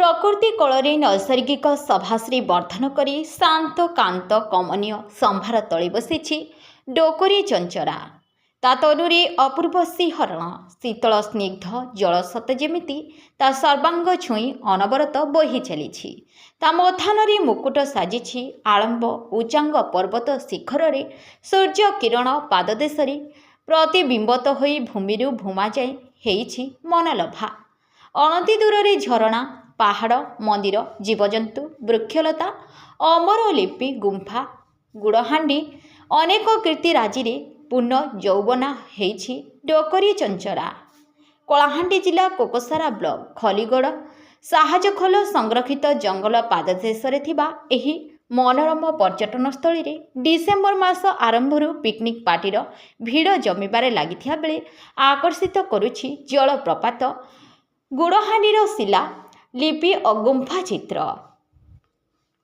प्रकृति कଳରେ नैसर्गिक सभाश्री वर्धन କରି शांत कांत कमनीय संभार तळे बसिछि डोकरी चंचरा। ता तनुरे अपूर्व सिंहरण शीतल स्निग्ध जल सत जेमिति ता सर्वांग छुई अनवरत बोही चलिछि। ता मथानरे मुकुट साजिछि आलंब उच्चांग पर्वत शिखर रे सूर्य किरण पाददेशरे प्रतिबिंबत होई भूमिरु भूमा जाए हेइछि मनलभा। अनति दूर रे झरणा पहाड़ मंदिर जीवजंतु वृक्षलता अमर लिपि गुंफा गुड़हांडी अनेक कीर्ति राजी रे पूर्ण यौवना हेइछि डोकरी चंचरा। कलाहांडी जिला कोकसारा ब्लॉक खलीगड़ साहाजखोल संरक्षित जंगल पाददेश थिबा एही मनोरम पर्यटन स्थली रे डिसेम्बर मास आरंभरू पिकनिक पार्टीर भिड़ जमिबारे लागिथिया बेले आकर्षित करुछि जलप्रपात गुड़हांडीर शिला लिपि और गुंफा चित्र।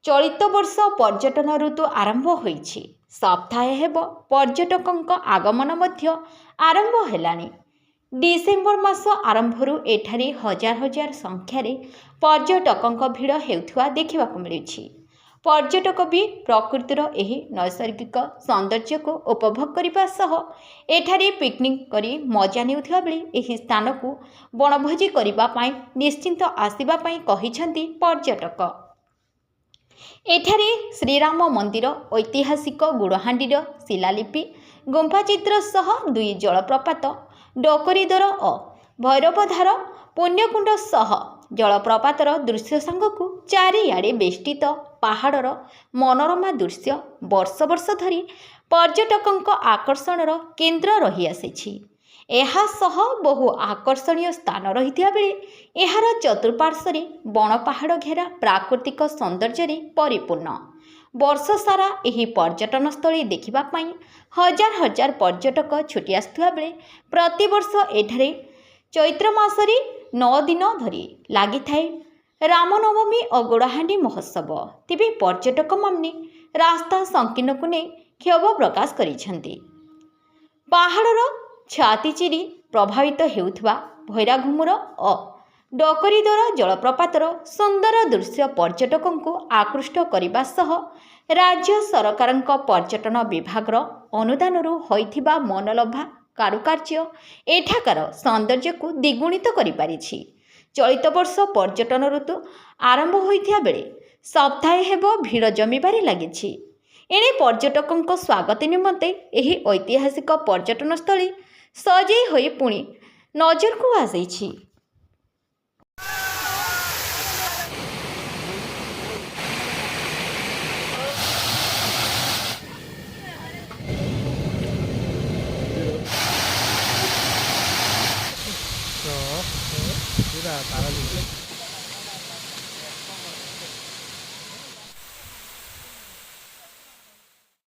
चलित वर्ष पर्यटन ऋतु आरंभ होइछि। सप्ताहे हेब पर्यटकंक आगमन मध्य आरंभ हेलानी। डिसेम्बर मास आरंभरू एठारे हजार हजार संख्यारे पर्यटकंक भिड़ हेउथुआ देखिबाकु मिलुछि। पर्यटक भी प्रकृतिर एही नैसर्गिक सौंदर्य को उपभोग करने सह एठारे पिकनिक करी मजा नेउथिबा बेले एही स्थान को वनभोजी करिबा पई निश्चिंत आसिबा पई कहिसंती पर्यटक। एठारे श्रीराम मंदिर ऐतिहासिक गुड़हांडीर शिलालिपि गुंफाचित्र सह दुई जलप्रपात डोकरीदर और भैरवधार पुण्यकुंड सह जलप्रपातर दृश्य सांगकु चारिआडे बेष्टित पहाड़र मनोरमा दृश्य वर्ष वर्ष धरी पर्यटकंक आकर्षणर केन्द्र रही आसिछि। एहा सह बहु आकर्षणीय स्थान रहिथिया बेले एहार चतुर्पार्श्वरे बण पहाड़ घेरा प्राकृतिक सौंदर्य रे परिपूर्ण। वर्ष सारा एही पर्यटन स्थली देखिबा पई हजार हजार पर्यटक छुटी आसुथिबा बेले प्रतिवर्ष एठारे चैत्र मासरे 9 दिन धरी लगी थाए रामनवमी और गुड़हांडी महोत्सव। तेबे पर्यटक माने रास्ता संकीर्ण को नहीं क्षोभ प्रकाश करिसेंती। पहाड़र छाती चिरी प्रभावित हेउथबा भैराघुमुर और डोकरी द्वारा जलप्रपातर सुंदर दृश्य पर्यटकों को आकृष्ट करने सह राज्य सरकारक पर्यटन विभागर अनुदानरू होइथिबा मनलभा कारुकार्य एठाकार सौंदर्य को द्विगुणित करिपारिछि। चलित वर्ष पर्यटन ऋतु आरंभ होइथिया बेले सप्ताहे हेब भिड़ जमिबारे लागिछि। एणे पर्यटकों स्वागत निमंते एही ऐतिहासिक पर्यटन स्थली सजै होई पुणी नजर को आसाइछि। Tidak, taruh dulu.